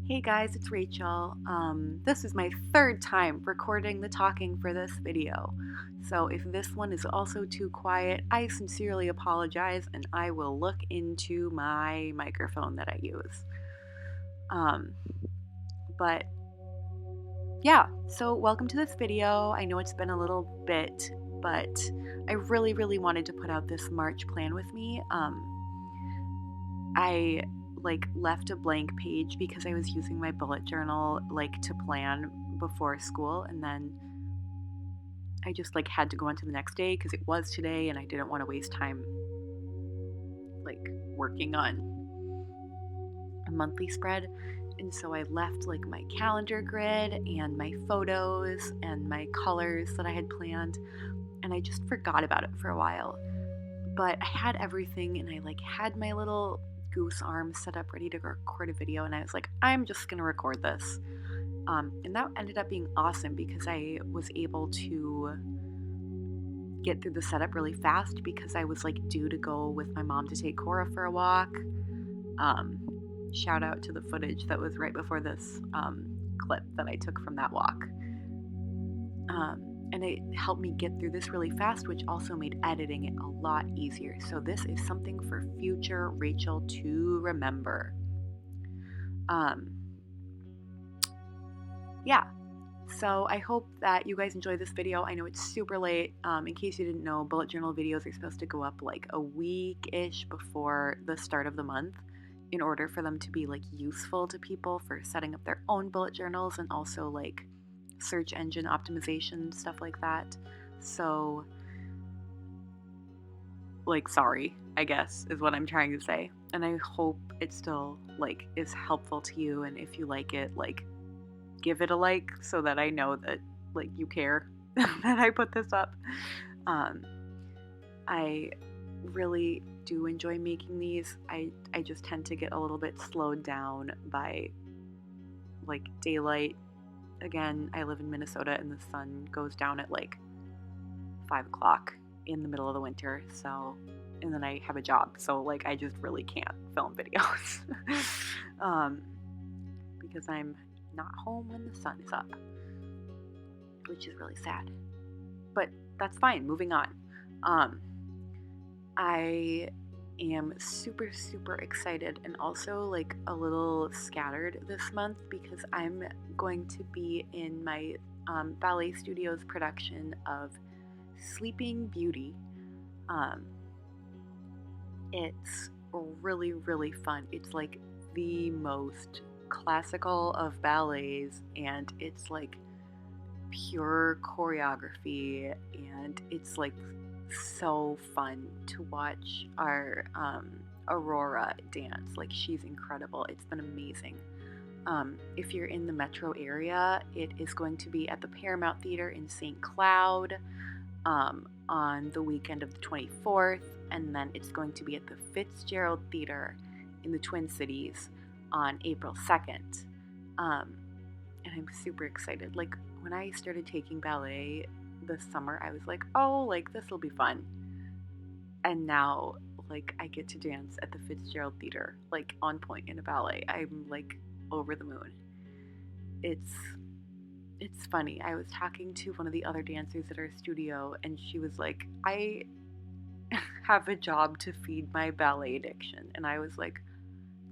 Hey guys, it's Rachel. This is my third time recording the talking for this video. So if this one is also too quiet, I sincerely apologize and I will look into my microphone that I use. Um, but yeah, so welcome to this video. I know it's been a little bit, but I really wanted to put out this March plan with me. I left a blank page because I was using my bullet journal to plan before school, and then I just had to go on to the next day because it was today and I didn't want to waste time working on a monthly spread. And so I left my calendar grid and my photos and my colors that I had planned, and I just forgot about it for a while. But I had everything, and I had my little goose arm set up ready to record a video, and I was like, I'm just gonna record this. And that ended up being awesome because I was able to get through the setup really fast because I was due to go with my mom to take Cora for a walk. Shout out to the footage that was right before this clip that I took from that walk. And it helped me get through this really fast, which also made editing it a lot easier. So this is something for future Rachel to remember. Yeah. So I hope that you guys enjoy this video. I know it's super late. In case you didn't know, bullet journal videos are supposed to go up a week-ish before the start of the month in order for them to be useful to people for setting up their own bullet journals and also search engine optimization, stuff like that. So sorry, I guess is what I'm trying to say. And I hope it still is helpful to you, and if you like it, give it a like so that I know that you care that I put this up. I really do enjoy making these. I just tend to get a little bit slowed down by daylight. Again, I live in Minnesota and the sun goes down at 5 o'clock in the middle of the winter. So, and then I have a job. So I just really can't film videos because I'm not home when the sun is up, which is really sad. But that's fine. Moving on. I am super excited and also a little scattered this month because I'm going to be in my ballet studio's production of Sleeping Beauty. It's really fun. It's the most classical of ballets, and it's pure choreography, and it's so fun to watch our Aurora dance. She's incredible. It's been amazing. If you're in the metro area, it is going to be at the Paramount Theater in St. Cloud on the weekend of the 24th, and then it's going to be at the Fitzgerald Theater in the Twin Cities on April 2nd. And I'm super excited. When I started taking ballet this summer, I was like, oh, this will be fun. And now, I get to dance at the Fitzgerald Theater, on point in a ballet. I'm over the moon. It's funny. I was talking to one of the other dancers at our studio, and she was like, I have a job to feed my ballet addiction. And I was like,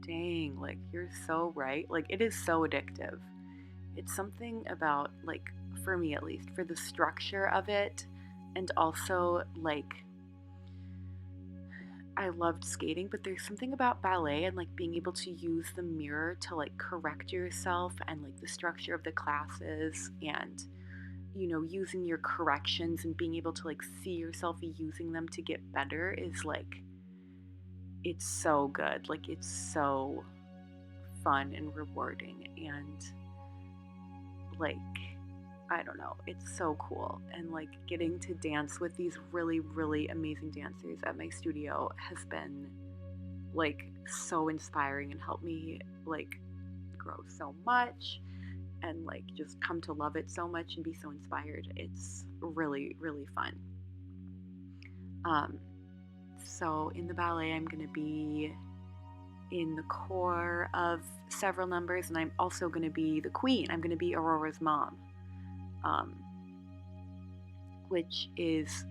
dang, you're so right. It is so addictive. It's something about, for me at least, for the structure of it, and also, I loved skating, but there's something about ballet and being able to use the mirror to correct yourself, and the structure of the classes, and using your corrections and being able to see yourself using them to get better is it's so good. It's so fun and rewarding, and I don't know, it's so cool. And getting to dance with these really amazing dancers at my studio has been so inspiring and helped me grow so much and just come to love it so much and be so inspired. It's really fun. So in the ballet, I'm gonna be in the corps of several numbers, and I'm also going to be the queen. I'm going to be Aurora's mom, um, which is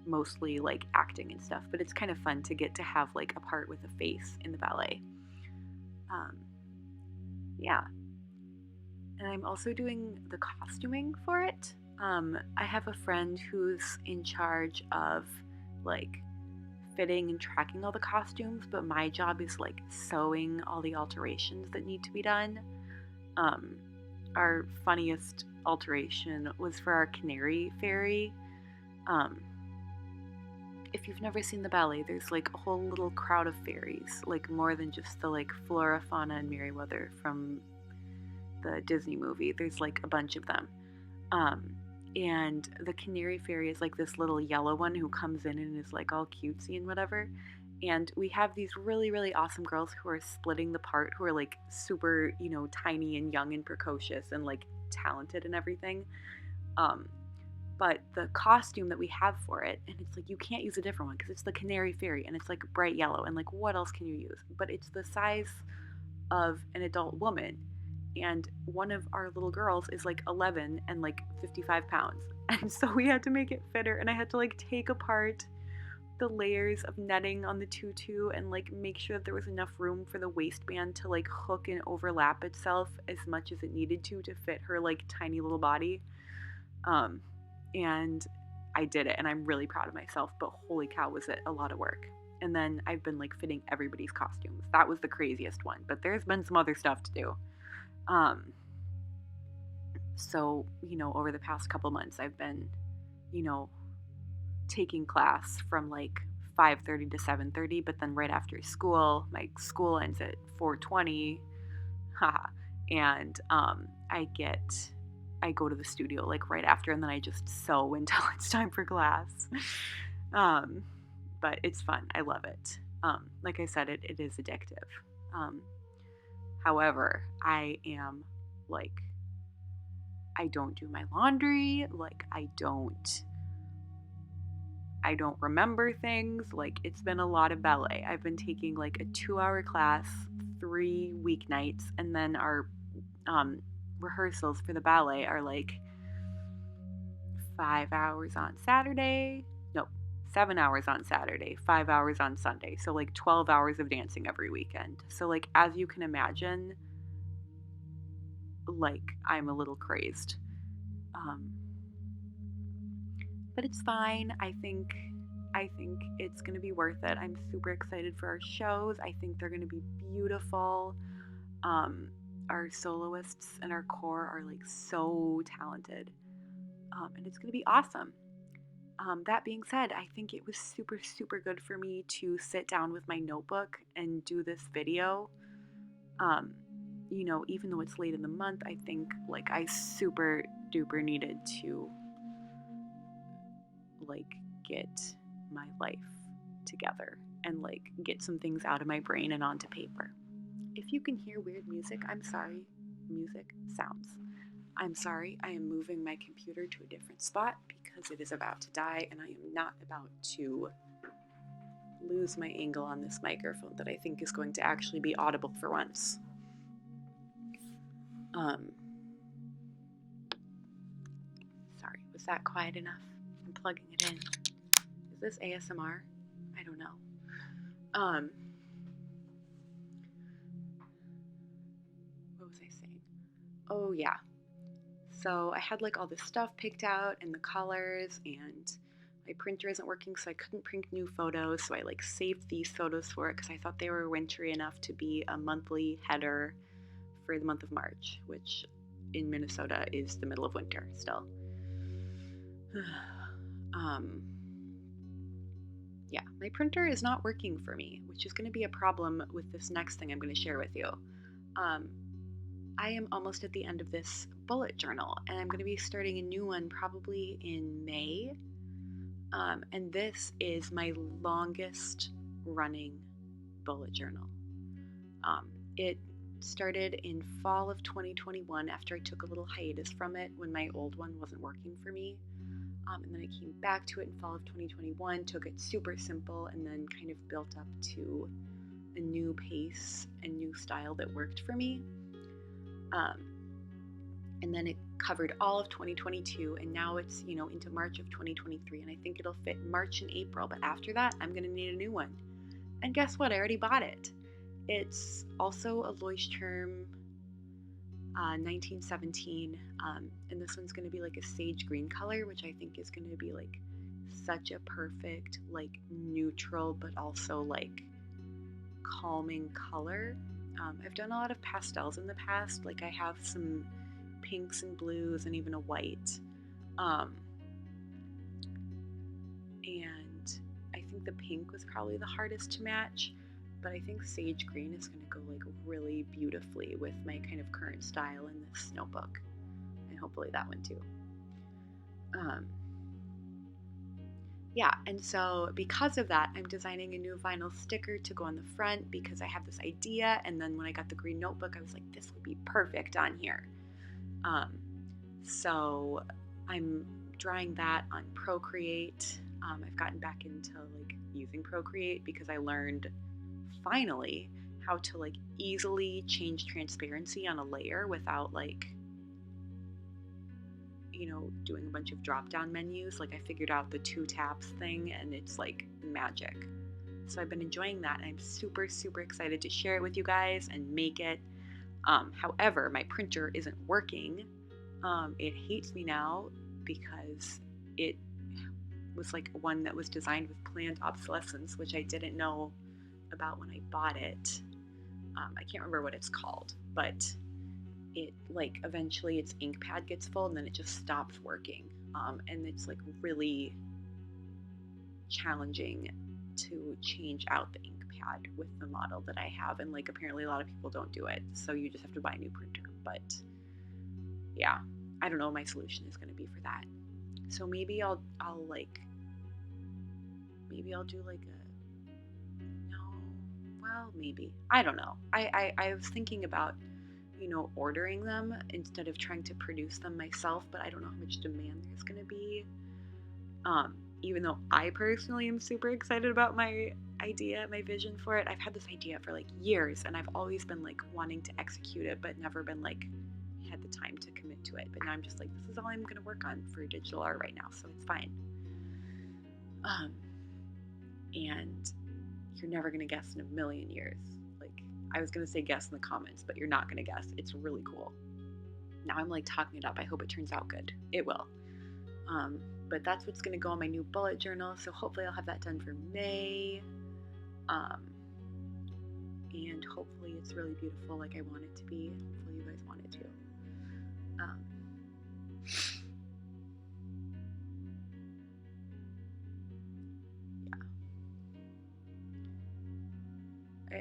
mostly like acting and stuff, but it's kind of fun to get to have like a part with a face in the ballet. Um, yeah. And I'm also doing the costuming for it. I have a friend who's in charge of like fitting and tracking all the costumes, but my job is like sewing all the alterations that need to be done. Um, our funniest alteration was for our canary fairy. Um, if you've never seen the ballet, there's like a whole little crowd of fairies, like more than just the like Flora, Fauna, and Merryweather from the Disney movie. There's like a bunch of them. Um, and the canary fairy is like this little yellow one who comes in and is like all cutesy and whatever. And we have these really, really awesome girls who are splitting the part, who are like super, tiny and young and precocious and like talented and everything. Um, but the costume that we have for it, and it's like you can't use a different one because it's the canary fairy and it's like bright yellow, and like what else can you use? But it's the size of an adult woman, and one of our little girls is like 11 and like 55 pounds, and so we had to make it fit her, and I had to like take apart the layers of netting on the tutu and like make sure that there was enough room for the waistband to like hook and overlap itself as much as it needed to fit her like tiny little body. And I did it, and I'm really proud of myself, but holy cow, was it a lot of work. And then I've been like fitting everybody's costumes. That was the craziest one, but there's been some other stuff to do. So, over the past couple months, I've been, taking class from like 5:30 to 7:30, but then right after school, my school ends at 4:20. Haha. And I go to the studio like right after, and then I just sew until it's time for class. But it's fun. I love it. Like I said, it is addictive. However, I am like, I don't do my laundry. Like I don't remember things. Like it's been a lot of ballet. I've been taking like a 2-hour class 3 weeknights, and then our rehearsals for the ballet are like 5 hours on Saturday. No, 7 hours on Saturday, 5 hours on Sunday. So like 12 hours of dancing every weekend. So like as you can imagine, like I'm a little crazed. But it's fine. I think it's going to be worth it. I'm super excited for our shows. I think they're going to be beautiful. Our soloists and our corps are like so talented. And it's going to be awesome. That being said, I think it was super, super good for me to sit down with my notebook and do this video. Even though it's late in the month, I think like I super duper needed to like get my life together and like get some things out of my brain and onto paper. If you can hear weird music, I'm sorry. Music sounds. I'm sorry, I am moving my computer to a different spot because it is about to die, and I am not about to lose my angle on this microphone that I think is going to actually be audible for once. Sorry, was that quiet enough? I'm plugging it in. Is this ASMR? I don't know. What was I saying? Oh yeah. So I had like all this stuff picked out and the colors, and my printer isn't working, so I couldn't print new photos. So I like saved these photos for it because I thought they were wintry enough to be a monthly header for the month of March, which in Minnesota is the middle of winter still. Yeah, my printer is not working for me, which is going to be a problem with this next thing I'm going to share with you. I am almost at the end of this bullet journal, and I'm going to be starting a new one probably in May. And this is my longest running bullet journal. It started in fall of 2021 after I took a little hiatus from it when my old one wasn't working for me. And then I came back to it in fall of 2021, took it super simple, and then kind of built up to a new pace and new style that worked for me. Um, and then it covered all of 2022, and now it's, into March of 2023, and I think it'll fit March and April, but after that I'm going to need a new one. And guess what? I already bought it. It's also a Leuchtturm 1917, and this one's going to be like a sage green color, which I think is going to be like such a perfect like neutral but also like calming color. I've done a lot of pastels in the past, like I have some pinks and blues and even a white, and I think the pink was probably the hardest to match, but I think sage green is going to go like really beautifully with my kind of current style in this notebook, and hopefully that one too. Yeah, and so because of that, I'm designing a new vinyl sticker to go on the front because I have this idea, and then when I got the green notebook, I was like, this would be perfect on here. So I'm drawing that on Procreate. I've gotten back into like using Procreate because I learned finally how to like easily change transparency on a layer without like doing a bunch of drop down menus. Like I figured out the 2 taps thing, and it's like magic. So I've been enjoying that, and I'm super super excited to share it with you guys and make it. However, my printer isn't working. It hates me now because it was like one that was designed with planned obsolescence, which I didn't know about when I bought it. I can't remember what it's called, but it like eventually its ink pad gets full and then it just stops working. And it's like really challenging to change out the ink pad with the model that I have, and like apparently a lot of people don't do it, so you just have to buy a new printer. But yeah, I don't know what my solution is going to be for that. So maybe I'll do like a no, well maybe, I don't know. I was thinking about ordering them instead of trying to produce them myself, but I don't know how much demand there's going to be. Even though I personally am super excited about my idea, my vision for it. I've had this idea for like years, and I've always been like wanting to execute it, but never been like had the time to commit to it. But now I'm just like, this is all I'm going to work on for digital art right now, so it's fine. And you're never going to guess in a million years. Like, I was going to say guess in the comments, but you're not going to guess. It's really cool. Now I'm like talking it up. I hope it turns out good. It will. But that's what's going to go on my new bullet journal. So hopefully I'll have that done for May. And hopefully it's really beautiful like I want it to be. Hopefully you guys want it to.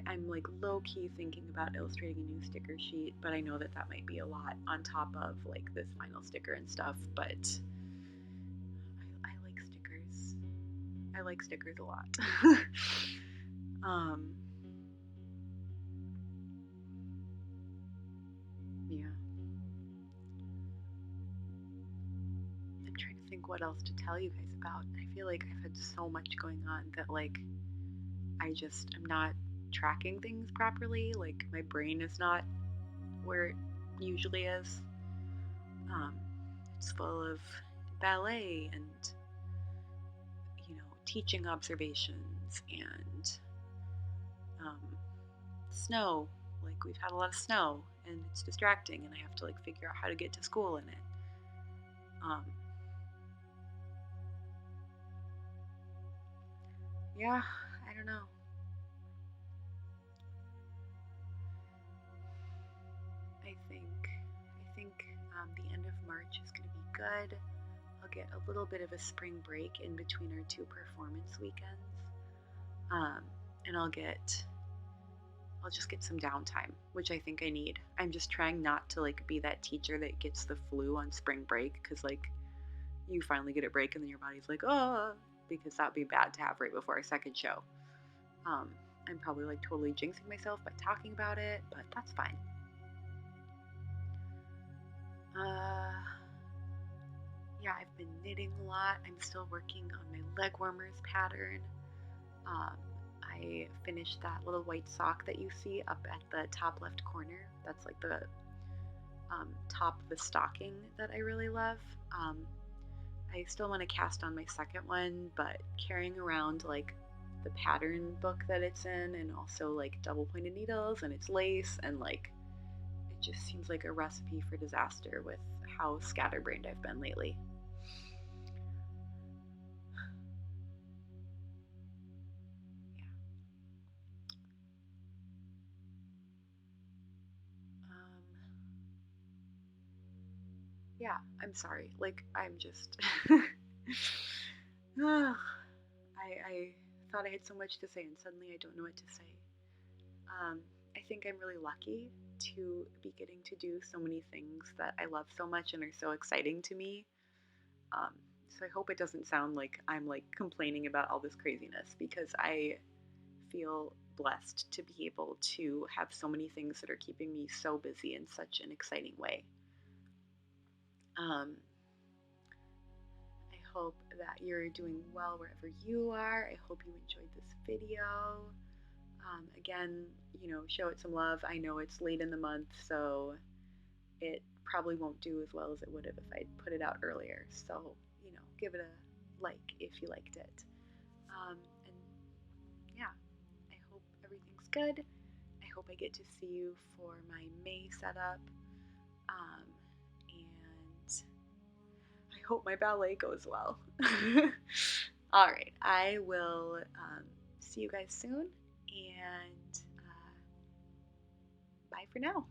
I'm like low-key thinking about illustrating a new sticker sheet, but I know that might be a lot on top of like this final sticker and stuff, but I like stickers. I like stickers a lot. Yeah. I'm trying to think what else to tell you guys about. I feel like I've had so much going on that like I'm not tracking things properly. Like my brain is not where it usually is. It's full of ballet and teaching observations and snow. Like we've had a lot of snow and it's distracting, and I have to like figure out how to get to school in it. Yeah, I don't know. I think the end of March is going to be good. I'll get a little bit of a spring break in between our 2 performance weekends, and I'll just get some downtime, which I think I need. I'm just trying not to like be that teacher that gets the flu on spring break, because like you finally get a break and then your body's like, oh, because that would be bad to have right before our second show. I'm probably like totally jinxing myself by talking about it, but that's fine. Yeah, I've been knitting a lot. I'm still working on my leg warmers pattern. I I finished that little white sock that you see up at the top left corner. That's like the top of the stocking that I really love. Um, I still want to cast on my second one, but carrying around like the pattern book that it's in and also like double pointed needles and it's lace and like it just seems like a recipe for disaster with how scatterbrained I've been lately. Yeah. Um, yeah, I'm sorry. Like, I'm just. Ah, I thought I had so much to say, and suddenly I don't know what to say. I think I'm really lucky to be getting to do so many things that I love so much and are so exciting to me. Um, so I hope it doesn't sound like I'm like complaining about all this craziness because I feel blessed to be able to have so many things that are keeping me so busy in such an exciting way. Um, I hope that you're doing well wherever you are. I hope you enjoyed this video. Again, show it some love. I know it's late in the month, so it probably won't do as well as it would have if I'd put it out earlier. So, give it a like if you liked it. And yeah, I hope everything's good. I hope I get to see you for my May setup. Um, and I hope my ballet goes well. All right, I will see you guys soon, and bye for now.